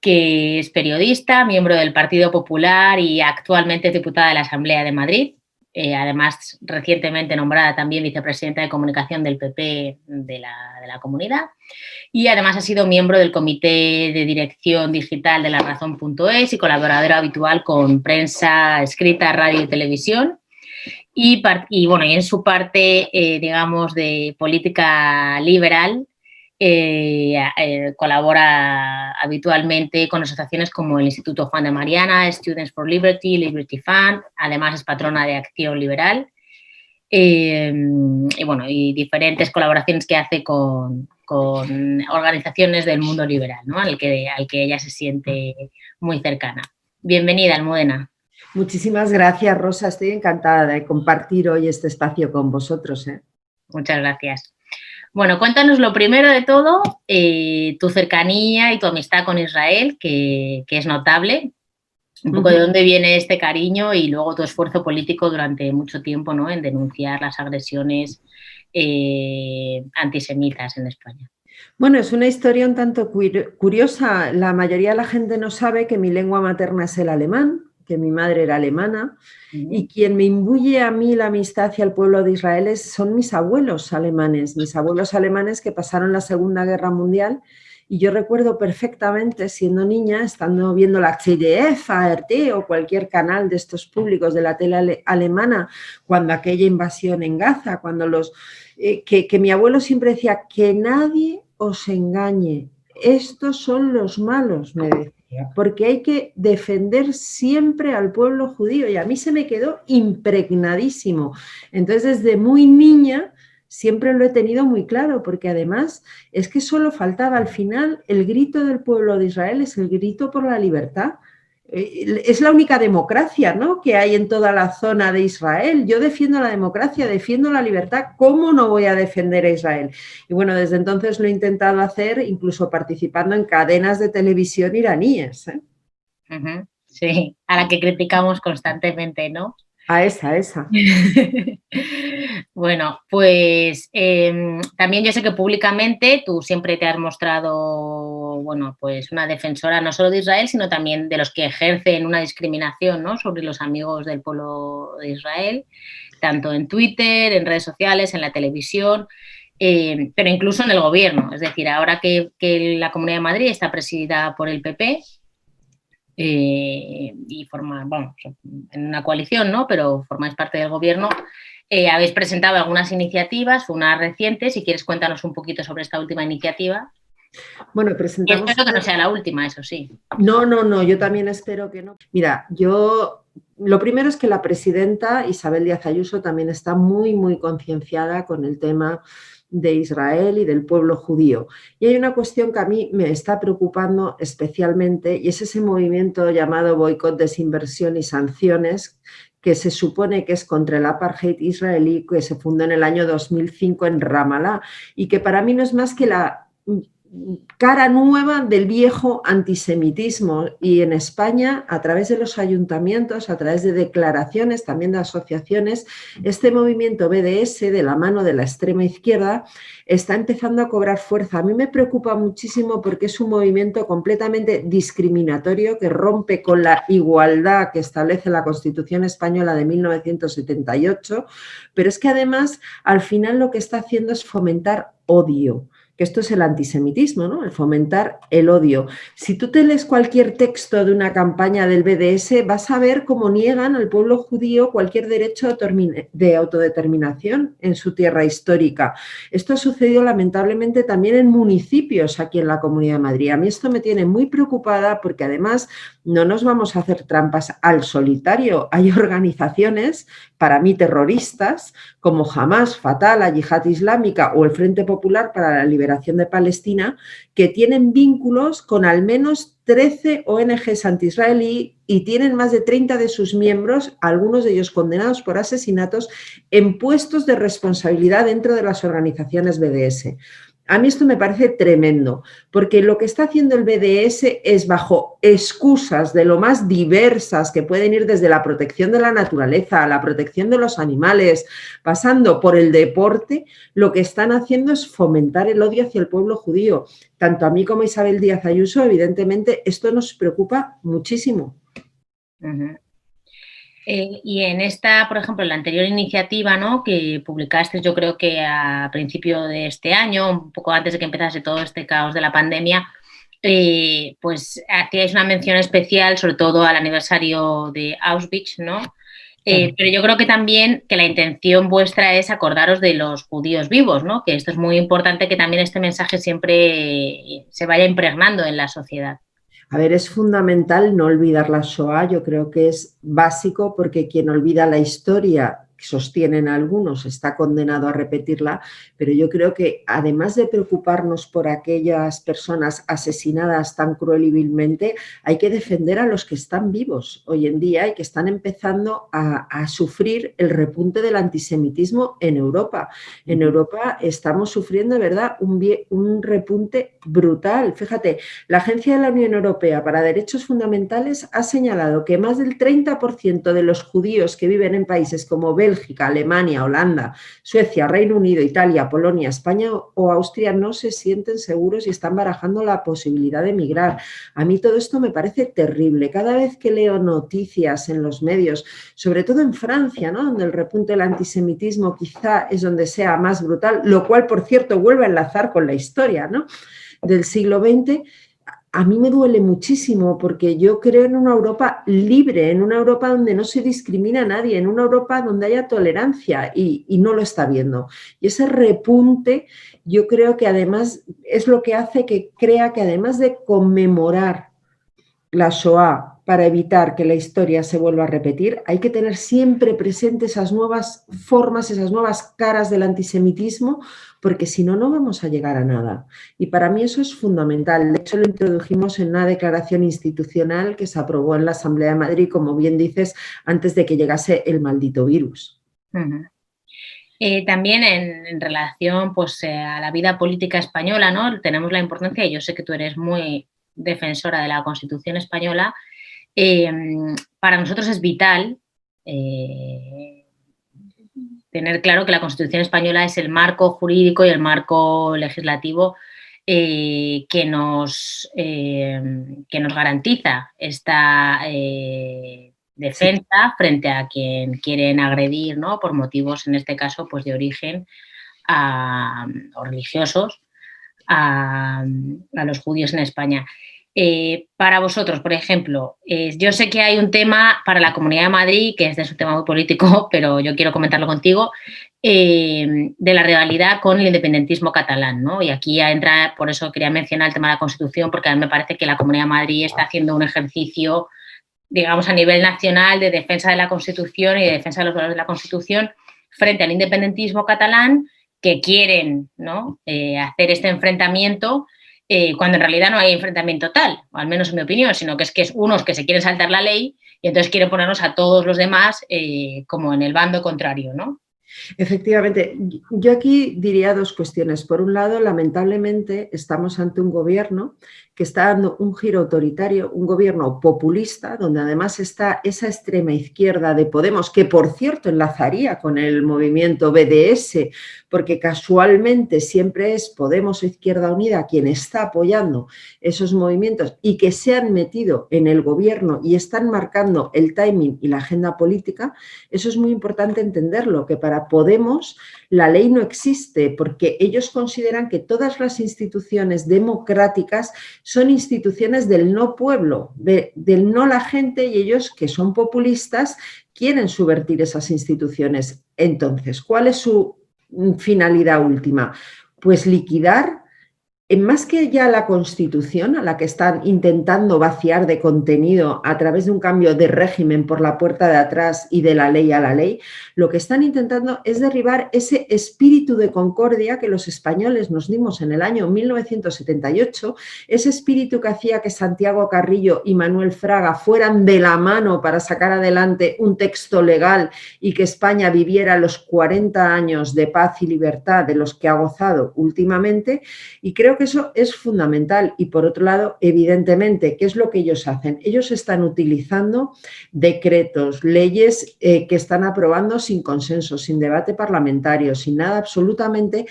que es periodista, miembro del Partido Popular y actualmente diputada de la Asamblea de Madrid. Además, recientemente nombrada también vicepresidenta de comunicación del PP de la comunidad. Y además ha sido miembro del Comité de Dirección Digital de La Razón.es y colaboradora habitual con prensa escrita, radio y televisión. y en su parte, digamos, de política liberal, colabora habitualmente con asociaciones como el Instituto Juan de Mariana, Students for Liberty, Liberty Fund, además es patrona de Acción Liberal, y diferentes colaboraciones que hace con organizaciones del mundo liberal, ¿no? al que ella se siente muy cercana. Bienvenida, Almudena. Muchísimas gracias, Rosa. Estoy encantada de compartir hoy este espacio con vosotros. Muchas gracias. Bueno, cuéntanos lo primero de todo, tu cercanía y tu amistad con Israel, que es notable. Un poco de dónde viene este cariño y luego tu esfuerzo político durante mucho tiempo, ¿no?, en denunciar las agresiones antisemitas en España. Bueno, es una historia un tanto curiosa. La mayoría de la gente no sabe que mi lengua materna es el alemán, que mi madre era alemana, y quien me imbuye a mí la amistad hacia el pueblo de Israel son mis abuelos alemanes que pasaron la Segunda Guerra Mundial. Y yo recuerdo perfectamente, siendo niña, estando viendo la ZDF, ARD o cualquier canal de estos públicos de la tele alemana, cuando aquella invasión en Gaza, cuando que mi abuelo siempre decía que nadie os engañe, estos son los malos, me decía, porque hay que defender siempre al pueblo judío, y a mí se me quedó impregnadísimo. Entonces, desde muy niña siempre lo he tenido muy claro, porque además es que solo faltaba al final el grito del pueblo de Israel, es el grito por la libertad. Es la única democracia, ¿no?, que hay en toda la zona de Israel. Yo defiendo la democracia, defiendo la libertad. ¿Cómo no voy a defender a Israel? Y bueno, desde entonces lo he intentado hacer, incluso participando en cadenas de televisión iraníes. Sí, a la que criticamos constantemente, ¿no? A esa. Bueno, pues también yo sé que públicamente tú siempre te has mostrado, bueno, pues una defensora no solo de Israel, sino también de los que ejercen una discriminación, ¿no?, sobre los amigos del pueblo de Israel, tanto en Twitter, en redes sociales, en la televisión, pero incluso en el gobierno. Es decir, ahora que la Comunidad de Madrid está presidida por el PP, y en una coalición, ¿no?, pero formáis parte del gobierno, habéis presentado algunas iniciativas, una reciente. Si quieres, cuéntanos un poquito sobre esta última iniciativa. Bueno, presentamos... Y espero que no sea la última, eso sí. No, yo también espero que no. Mira, lo primero es que la presidenta Isabel Díaz Ayuso también está muy, muy concienciada con el tema de Israel y del pueblo judío. Y hay una cuestión que a mí me está preocupando especialmente, y es ese movimiento llamado boicot, desinversión y sanciones, que se supone que es contra el apartheid israelí, que se fundó en el año 2005 en Ramallah, y que para mí no es más que la cara nueva del viejo antisemitismo. Y en España, a través de los ayuntamientos, a través de declaraciones, también de asociaciones, este movimiento BDS, de la mano de la extrema izquierda, está empezando a cobrar fuerza. A mí me preocupa muchísimo porque es un movimiento completamente discriminatorio que rompe con la igualdad que establece la Constitución española de 1978, pero es que además al final lo que está haciendo es fomentar odio, que esto es el antisemitismo, ¿no?, el fomentar el odio. Si tú te lees cualquier texto de una campaña del BDS, vas a ver cómo niegan al pueblo judío cualquier derecho de autodeterminación en su tierra histórica. Esto ha sucedido lamentablemente también en municipios aquí en la Comunidad de Madrid. A mí esto me tiene muy preocupada porque además no nos vamos a hacer trampas al solitario. Hay organizaciones, para mí terroristas, como Hamas, Fatah, la Yihad Islámica o el Frente Popular para la Liberación de Palestina, que tienen vínculos con al menos 13 ONGs anti-israelí y tienen más de 30 de sus miembros, algunos de ellos condenados por asesinatos, en puestos de responsabilidad dentro de las organizaciones BDS. A mí esto me parece tremendo, porque lo que está haciendo el BDS es, bajo excusas de lo más diversas, que pueden ir desde la protección de la naturaleza, la protección de los animales, pasando por el deporte, lo que están haciendo es fomentar el odio hacia el pueblo judío. Tanto a mí como a Isabel Díaz Ayuso, evidentemente, esto nos preocupa muchísimo. Y en esta, por ejemplo, la anterior iniciativa, ¿no?, que publicaste, yo creo que a principio de este año, un poco antes de que empezase todo este caos de la pandemia, pues hacíais una mención especial, sobre todo al aniversario de Auschwitz, ¿no? Pero yo creo que también que la intención vuestra es acordaros de los judíos vivos, ¿no? Que esto es muy importante, que también este mensaje siempre se vaya impregnando en la sociedad. A ver, es fundamental no olvidar la Shoah, yo creo que es básico, porque quien olvida la historia, sostienen algunos, está condenado a repetirla, pero yo creo que además de preocuparnos por aquellas personas asesinadas tan cruel y vilmente, hay que defender a los que están vivos hoy en día y que están empezando a sufrir el repunte del antisemitismo en Europa. En Europa estamos sufriendo de verdad un repunte brutal. Fíjate, la Agencia de la Unión Europea para Derechos Fundamentales ha señalado que más del 30% de los judíos que viven en países como Bélgica, Alemania, Holanda, Suecia, Reino Unido, Italia, Polonia, España o Austria no se sienten seguros y están barajando la posibilidad de emigrar. A mí todo esto me parece terrible. Cada vez que leo noticias en los medios, sobre todo en Francia, ¿no?, donde el repunte del antisemitismo quizá es donde sea más brutal, lo cual, por cierto, vuelve a enlazar con la historia, ¿no?, del siglo XX, a mí me duele muchísimo, porque yo creo en una Europa libre, en una Europa donde no se discrimina a nadie, en una Europa donde haya tolerancia, y no lo está viendo. Y ese repunte yo creo que además es lo que hace que crea que, además de conmemorar la Shoah para evitar que la historia se vuelva a repetir, hay que tener siempre presente esas nuevas formas, esas nuevas caras del antisemitismo, porque si no, no vamos a llegar a nada. Y para mí eso es fundamental. De hecho, lo introdujimos en una declaración institucional que se aprobó en la Asamblea de Madrid, como bien dices, antes de que llegase el maldito virus. También en relación, pues, a la vida política española, ¿no?, tenemos la importancia, y yo sé que tú eres muy defensora de la Constitución española. Para nosotros es vital tener claro que la Constitución española es el marco jurídico y el marco legislativo que nos garantiza esta defensa frente a quien quieren agredir, ¿no?, por motivos, en este caso, pues de origen o religiosos a los judíos en España. Para vosotros, por ejemplo, yo sé que hay un tema para la Comunidad de Madrid, que este es un tema muy político, pero yo quiero comentarlo contigo, de la rivalidad con el independentismo catalán, ¿no? Y aquí entra, por eso quería mencionar el tema de la Constitución, porque a mí me parece que la Comunidad de Madrid está haciendo un ejercicio, digamos, a nivel nacional de defensa de la Constitución y de defensa de los valores de la Constitución frente al independentismo catalán, que quieren, ¿no?, hacer este enfrentamiento, cuando en realidad no hay enfrentamiento tal, o al menos en mi opinión, sino que es unos que se quieren saltar la ley y entonces quieren ponernos a todos los demás como en el bando contrario, ¿no? Efectivamente, yo aquí diría dos cuestiones. Por un lado, lamentablemente estamos ante un gobierno que está dando un giro autoritario, un gobierno populista, donde además está esa extrema izquierda de Podemos, que por cierto enlazaría con el movimiento BDS, porque casualmente siempre es Podemos o Izquierda Unida quien está apoyando esos movimientos y que se han metido en el gobierno y están marcando el timing y la agenda política. Eso es muy importante entenderlo, que para Podemos la ley no existe, porque ellos consideran que todas las instituciones democráticas son instituciones del no pueblo, del no la gente, y ellos, que son populistas, quieren subvertir esas instituciones. Entonces, ¿cuál es su finalidad última? Pues liquidar, más que ya la Constitución, a la que están intentando vaciar de contenido a través de un cambio de régimen por la puerta de atrás y de la ley a la ley, lo que están intentando es derribar ese espíritu de concordia que los españoles nos dimos en el año 1978, ese espíritu que hacía que Santiago Carrillo y Manuel Fraga fueran de la mano para sacar adelante un texto legal y que España viviera los 40 años de paz y libertad de los que ha gozado últimamente. Y creo que eso es fundamental. Y por otro lado, evidentemente, ¿qué es lo que ellos hacen? Ellos están utilizando decretos, leyes que están aprobando sin consenso, sin debate parlamentario, sin nada absolutamente,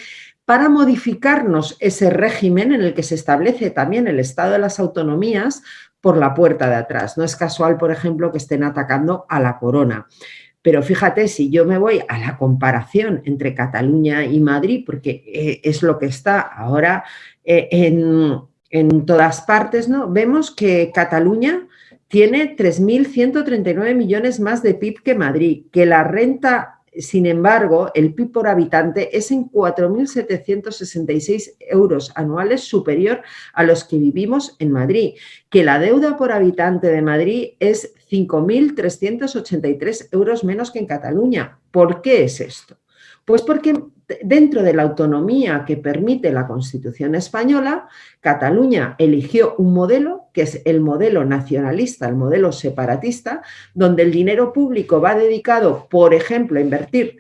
para modificarnos ese régimen en el que se establece también el Estado de las Autonomías por la puerta de atrás. No es casual, por ejemplo, que estén atacando a la corona. Pero fíjate, si yo me voy a la comparación entre Cataluña y Madrid, porque es lo que está ahora en todas partes, ¿no?, vemos que Cataluña tiene 3.139 millones más de PIB que Madrid, que la renta, sin embargo, el PIB por habitante es en 4.766 euros anuales superior a los que vivimos en Madrid, que la deuda por habitante de Madrid es 5.383 euros menos que en Cataluña. ¿Por qué es esto? Pues porque dentro de la autonomía que permite la Constitución española, Cataluña eligió un modelo que es el modelo nacionalista, el modelo separatista, donde el dinero público va dedicado, por ejemplo, a invertir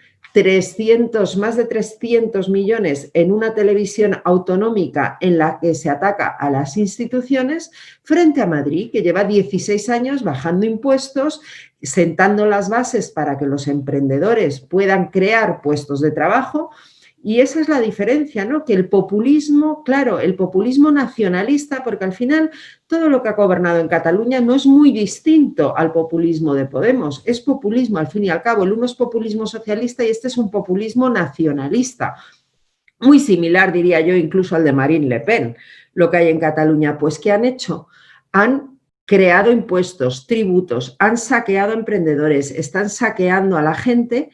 más de 300 millones en una televisión autonómica en la que se ataca a las instituciones, frente a Madrid, que lleva 16 años bajando impuestos, sentando las bases para que los emprendedores puedan crear puestos de trabajo. Y esa es la diferencia, ¿no? Que el populismo, claro, el populismo nacionalista, porque al final todo lo que ha gobernado en Cataluña no es muy distinto al populismo de Podemos, es populismo al fin y al cabo, el uno es populismo socialista y este es un populismo nacionalista, muy similar, diría yo, incluso al de Marine Le Pen, lo que hay en Cataluña. Pues ¿qué han hecho? Han creado impuestos, tributos, han saqueado emprendedores, están saqueando a la gente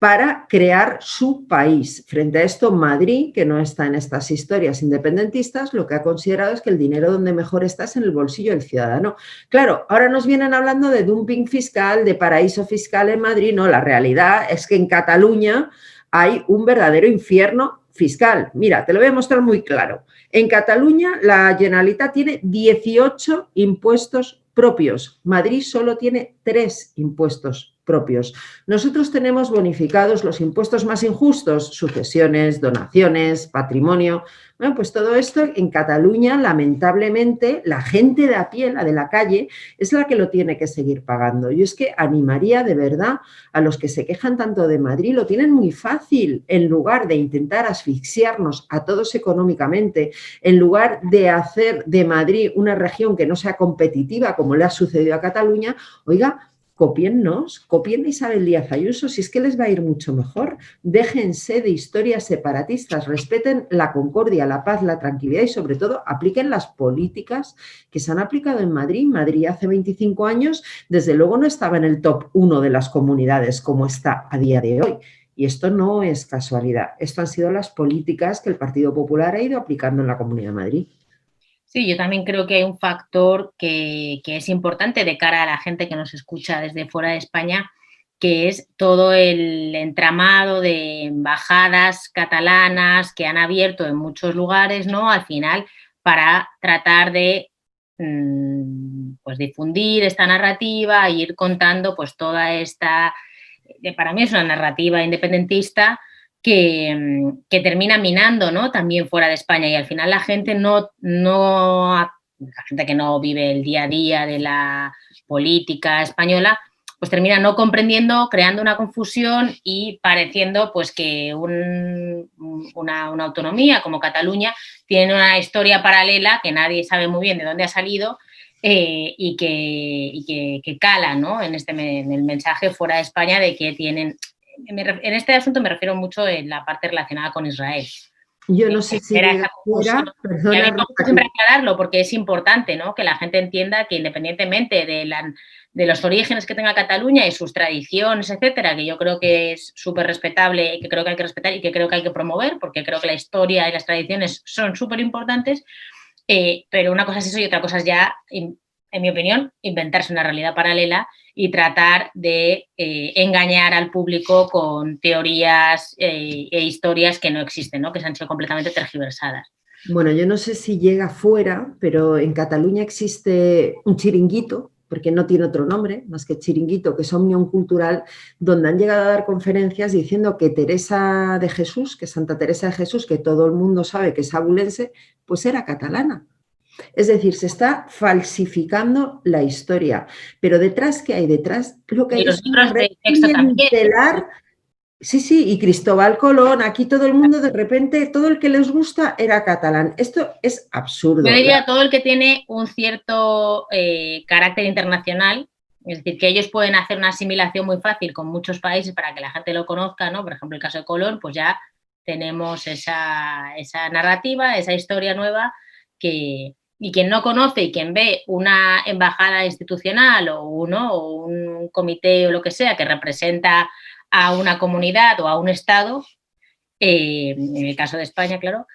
para crear su país. Frente a esto, Madrid, que no está en estas historias independentistas, lo que ha considerado es que el dinero donde mejor está es en el bolsillo del ciudadano. Claro, ahora nos vienen hablando de dumping fiscal, de paraíso fiscal en Madrid. No, la realidad es que en Cataluña hay un verdadero infierno fiscal. Mira, te lo voy a mostrar muy claro. En Cataluña, la Generalitat tiene 18 impuestos propios. Madrid solo tiene 3 impuestos propios. Nosotros tenemos bonificados los impuestos más injustos, sucesiones, donaciones, patrimonio. Bueno, pues todo esto en Cataluña, lamentablemente, la gente de a pie, la de la calle, es la que lo tiene que seguir pagando. Yo es que animaría de verdad a los que se quejan tanto de Madrid, lo tienen muy fácil, en lugar de intentar asfixiarnos a todos económicamente, en lugar de hacer de Madrid una región que no sea competitiva, como le ha sucedido a Cataluña. Oiga, cópiennos, copien a Isabel Díaz Ayuso, si es que les va a ir mucho mejor. Déjense de historias separatistas, respeten la concordia, la paz, la tranquilidad y sobre todo apliquen las políticas que se han aplicado en Madrid. Madrid hace 25 años, desde luego no estaba en el top 1 de las comunidades como está a día de hoy. Y esto no es casualidad, esto han sido las políticas que el Partido Popular ha ido aplicando en la Comunidad de Madrid. Sí, yo también creo que hay un factor que es importante de cara a la gente que nos escucha desde fuera de España, que es todo el entramado de embajadas catalanas que han abierto en muchos lugares, ¿no? Al final, para tratar de pues difundir esta narrativa e ir contando pues toda esta, para mí es una narrativa independentista, que termina minando, ¿no? También fuera de España, y al final la gente la gente que no vive el día a día de la política española, pues termina no comprendiendo, creando una confusión y pareciendo pues que una autonomía como Cataluña tiene una historia paralela que nadie sabe muy bien de dónde ha salido, y que cala, ¿no? En el mensaje fuera de España de que tienen... En este asunto me refiero mucho en la parte relacionada con Israel. Yo no sé si llega fuera, y a mí me gusta siempre aclararlo porque es importante, ¿no? Que la gente entienda que independientemente de los orígenes que tenga Cataluña y sus tradiciones, etcétera, que yo creo que es súper respetable y que creo que hay que respetar y que creo que hay que promover, porque creo que la historia y las tradiciones son súper importantes, pero una cosa es eso y otra cosa es ya, en mi opinión, inventarse una realidad paralela y tratar de engañar al público con teorías e historias que no existen, ¿no? Que se han sido completamente tergiversadas. Bueno, yo no sé si llega fuera, pero en Cataluña existe un chiringuito, porque no tiene otro nombre más que chiringuito, que es Òmnium Cultural, donde han llegado a dar conferencias diciendo que Teresa de Jesús, que Santa Teresa de Jesús, que todo el mundo sabe que es abulense, pues era catalana. Es decir, se está falsificando la historia. Pero detrás, ¿qué hay detrás? Lo que hay es una red clientelar. Sí, y Cristóbal Colón, aquí todo el mundo, de repente, todo el que les gusta era catalán. Esto es absurdo. Yo diría todo el que tiene un cierto carácter internacional, es decir, que ellos pueden hacer una asimilación muy fácil con muchos países para que la gente lo conozca, ¿no? Por ejemplo, el caso de Colón, pues ya tenemos esa narrativa, esa historia nueva que Y quien no conoce y quien ve una embajada institucional o un comité o lo que sea que representa a una comunidad o a un Estado, en el caso de España, claro,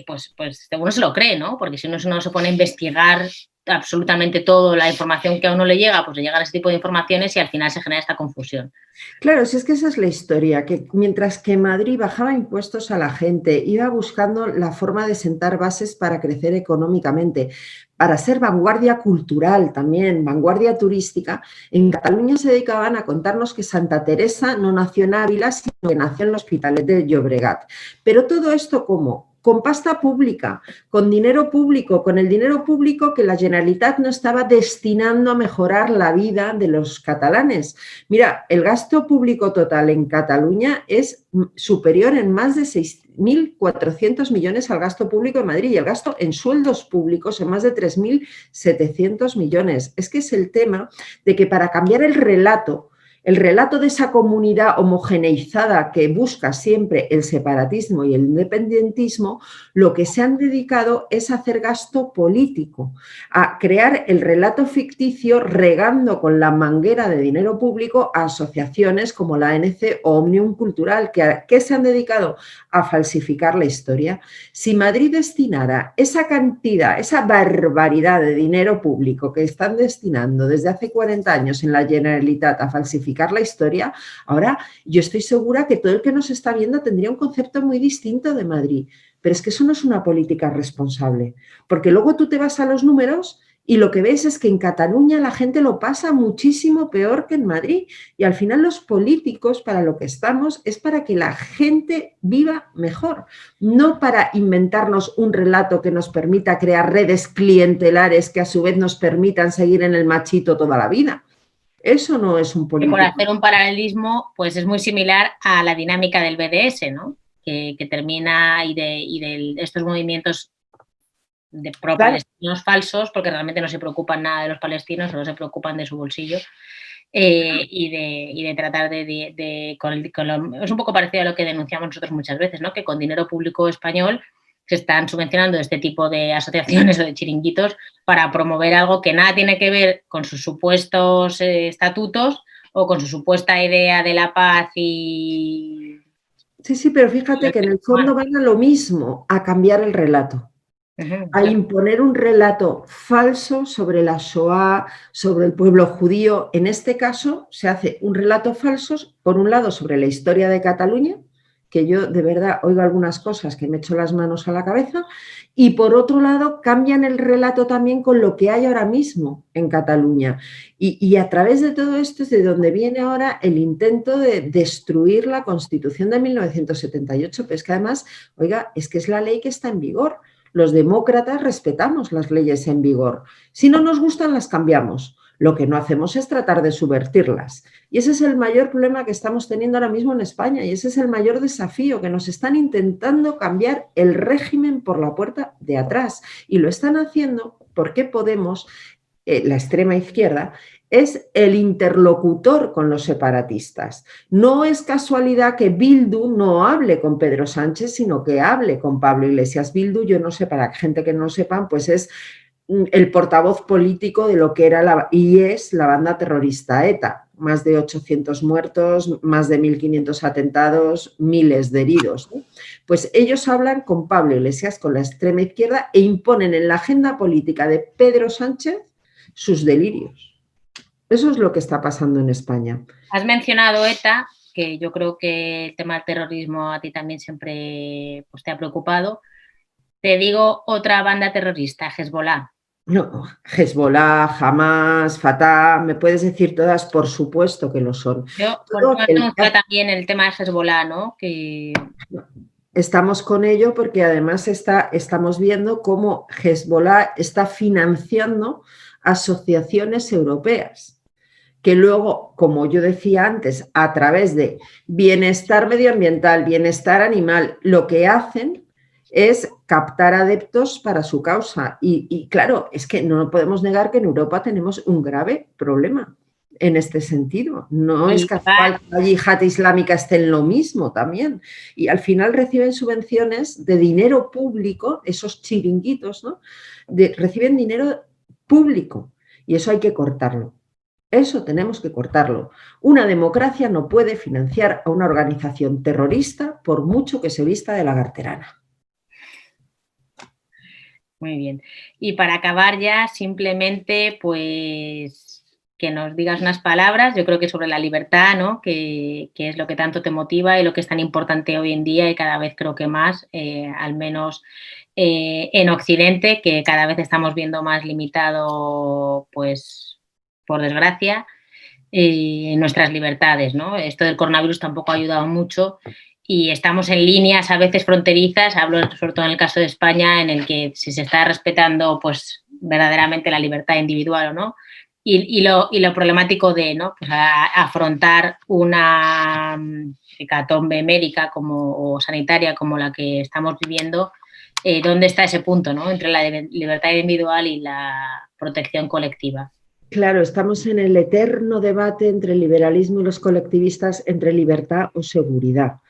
pues uno se lo cree, ¿no? Porque si uno no se pone a investigar absolutamente toda la información que a uno le llega, pues le llegan ese tipo de informaciones y al final se genera esta confusión. Claro, si es que esa es la historia, que mientras que Madrid bajaba impuestos a la gente, iba buscando la forma de sentar bases para crecer económicamente, para ser vanguardia cultural también, vanguardia turística, en Cataluña se dedicaban a contarnos que Santa Teresa no nació en Ávila, sino que nació en el Hospitalet de Llobregat. Pero todo esto, ¿cómo? Con pasta pública, con dinero público, con el dinero público que la Generalitat no estaba destinando a mejorar la vida de los catalanes. Mira, el gasto público total en Cataluña es superior en más de 6.400 millones al gasto público de Madrid y el gasto en sueldos públicos en más de 3.700 millones. Es que es el tema de que para cambiar el relato de esa comunidad homogeneizada que busca siempre el separatismo y el independentismo, lo que se han dedicado es a hacer gasto político, a crear el relato ficticio regando con la manguera de dinero público a asociaciones como la ANC o Òmnium Cultural, que se han dedicado a falsificar la historia. Si Madrid destinara esa cantidad, esa barbaridad de dinero público que están destinando desde hace 40 años en la Generalitat a falsificar la historia, ahora yo estoy segura que todo el que nos está viendo tendría un concepto muy distinto de Madrid, pero es que eso no es una política responsable, porque luego tú te vas a los números y lo que ves es que en Cataluña la gente lo pasa muchísimo peor que en Madrid y al final los políticos para lo que estamos es para que la gente viva mejor, no para inventarnos un relato que nos permita crear redes clientelares que a su vez nos permitan seguir en el machito toda la vida. Eso no es un político. Por hacer un paralelismo, pues es muy similar a la dinámica del BDS, ¿no? Que termina y de estos movimientos de pro-palestinos falsos, porque realmente no se preocupan nada de los palestinos, solo se preocupan de su bolsillo, y de tratar es un poco parecido a lo que denunciamos nosotros muchas veces, ¿no? Que con dinero público español se están subvencionando este tipo de asociaciones o de chiringuitos para promover algo que nada tiene que ver con sus supuestos estatutos o con su supuesta idea de la paz y... Sí, pero fíjate que en el fondo van a lo mismo, a cambiar el relato, a imponer un relato falso sobre la Shoah, sobre el pueblo judío. En este caso se hace un relato falso, por un lado, sobre la historia de Cataluña, que yo de verdad oigo algunas cosas que me echo las manos a la cabeza, y por otro lado cambian el relato también con lo que hay ahora mismo en Cataluña. Y a través de todo esto es de donde viene ahora el intento de destruir la Constitución de 1978, pero es que además, oiga, es que es la ley que está en vigor. Los demócratas respetamos las leyes en vigor. Si no nos gustan, las cambiamos. Lo que no hacemos es tratar de subvertirlas. Y ese es el mayor problema que estamos teniendo ahora mismo en España y ese es el mayor desafío, que nos están intentando cambiar el régimen por la puerta de atrás. Y lo están haciendo porque Podemos, la extrema izquierda, es el interlocutor con los separatistas. No es casualidad que Bildu no hable con Pedro Sánchez, sino que hable con Pablo Iglesias. Bildu, yo no sé, para gente que no lo sepan, pues es el portavoz político de lo que era y es la banda terrorista ETA. Más de 800 muertos, más de 1.500 atentados, miles de heridos, ¿no? Pues ellos hablan con Pablo Iglesias, con la extrema izquierda, e imponen en la agenda política de Pedro Sánchez sus delirios. Eso es lo que está pasando en España. Has mencionado ETA, que yo creo que el tema del terrorismo a ti también siempre pues, te ha preocupado. Te digo otra banda terrorista, Hezbollah. No, Hezbollah, Hamas, Fatah, me puedes decir todas, por supuesto que lo son. Yo también el tema de Hezbollah, ¿no? Que... Estamos con ello porque además estamos viendo cómo Hezbollah está financiando asociaciones europeas que luego, como yo decía antes, a través de bienestar medioambiental, bienestar animal, lo que hacen es captar adeptos para su causa. Y claro, es que no podemos negar que en Europa tenemos un grave problema. en este sentido. No es casual que la yihad islámica esté en lo mismo también. Y al final reciben subvenciones de dinero público, esos chiringuitos, ¿no? Reciben dinero público y eso hay que cortarlo. Eso tenemos que cortarlo. Una democracia no puede financiar a una organización terrorista por mucho que se vista de lagarterana. Muy bien. Y para acabar ya, simplemente, pues, que nos digas unas palabras, yo creo que sobre la libertad, ¿no? Que es lo que tanto te motiva y lo que es tan importante hoy en día y cada vez creo que más, al menos en Occidente, que cada vez estamos viendo más limitado, pues, por desgracia, nuestras libertades, ¿no? Esto del coronavirus tampoco ha ayudado mucho y estamos en líneas a veces fronterizas, hablo sobre todo en el caso de España, en el que si se está respetando pues verdaderamente la libertad individual o no, y lo problemático de, ¿no? Pues afrontar una hecatombe médica o sanitaria como la que estamos viviendo, ¿dónde está ese punto, ¿no? Entre la libertad individual y la protección colectiva? Claro, estamos en el eterno debate entre el liberalismo y los colectivistas, entre libertad o seguridad.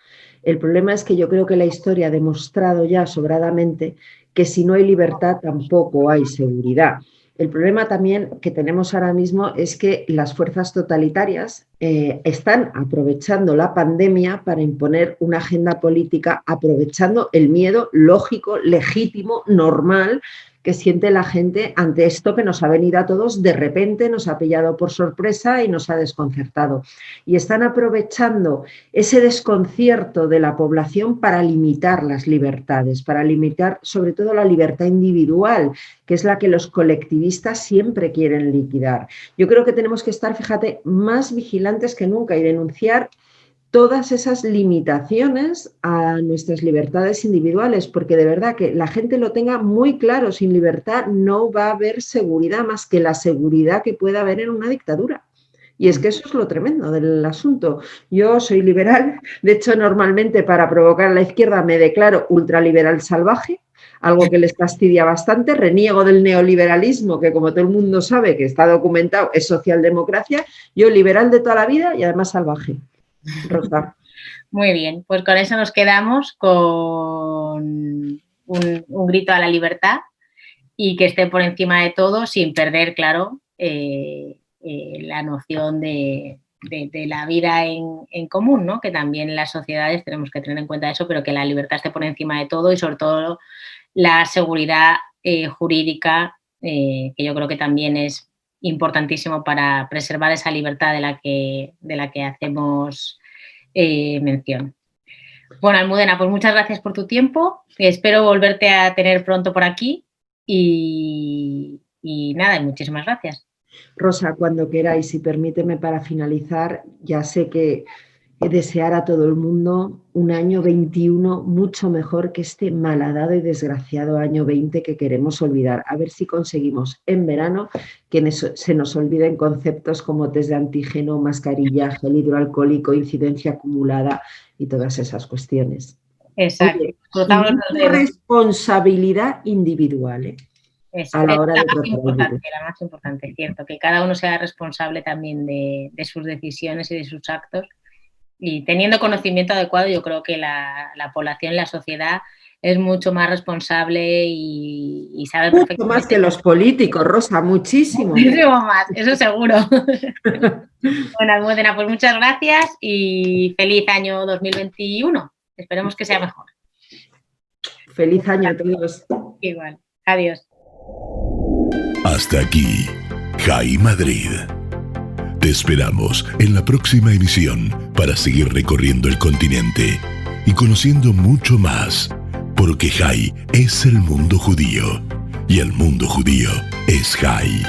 El problema es que yo creo que la historia ha demostrado ya sobradamente que si no hay libertad tampoco hay seguridad. El problema también que tenemos ahora mismo es que las fuerzas totalitarias están aprovechando la pandemia para imponer una agenda política, aprovechando el miedo lógico, legítimo, normal que siente la gente ante esto que nos ha venido a todos de repente, nos ha pillado por sorpresa y nos ha desconcertado. Y están aprovechando ese desconcierto de la población para limitar las libertades, para limitar sobre todo la libertad individual, que es la que los colectivistas siempre quieren liquidar. Yo creo que tenemos que estar, fíjate, más vigilantes que nunca y denunciar todas esas limitaciones a nuestras libertades individuales, porque de verdad que la gente lo tenga muy claro, sin libertad no va a haber seguridad más que la seguridad que pueda haber en una dictadura. Y es que eso es lo tremendo del asunto. Yo soy liberal, de hecho normalmente para provocar a la izquierda me declaro ultraliberal salvaje, algo que les fastidia bastante, reniego del neoliberalismo, que como todo el mundo sabe que está documentado es socialdemocracia, yo liberal de toda la vida y además salvaje. Rosa. Muy bien, pues con eso nos quedamos con un grito a la libertad y que esté por encima de todo sin perder, claro, la noción de la vida en común, ¿no? Que también en las sociedades tenemos que tener en cuenta eso, pero que la libertad esté por encima de todo y sobre todo la seguridad jurídica, que yo creo que también es importantísimo para preservar esa libertad de la que hacemos mención. Bueno, Almudena, pues muchas gracias por tu tiempo. Espero volverte a tener pronto por aquí y nada, muchísimas gracias. Rosa, cuando queráis, y permíteme para finalizar, ya sé que desear a todo el mundo un año 21 mucho mejor que este malhadado y desgraciado año 20 que queremos olvidar. A ver si conseguimos en verano que se nos olviden conceptos como test de antígeno, mascarilla, gel hidroalcohólico, incidencia acumulada y todas esas cuestiones. Exacto. Oye, responsabilidad individual, ¿eh? A la hora de la más importante, es cierto, que cada uno sea responsable también de sus decisiones y de sus actos. Y teniendo conocimiento adecuado, yo creo que la población, la sociedad, es mucho más responsable y sabe perfectamente. Mucho más que los políticos, Rosa, muchísimo. Muchísimo más, eso seguro. Bueno, Almudena, pues muchas gracias y feliz año 2021. Esperemos que sea mejor. Feliz año a todos. Igual. Adiós. Hasta aquí, JAI Madrid. Te esperamos en la próxima emisión para seguir recorriendo el continente y conociendo mucho más, porque JAI es el mundo judío y el mundo judío es JAI.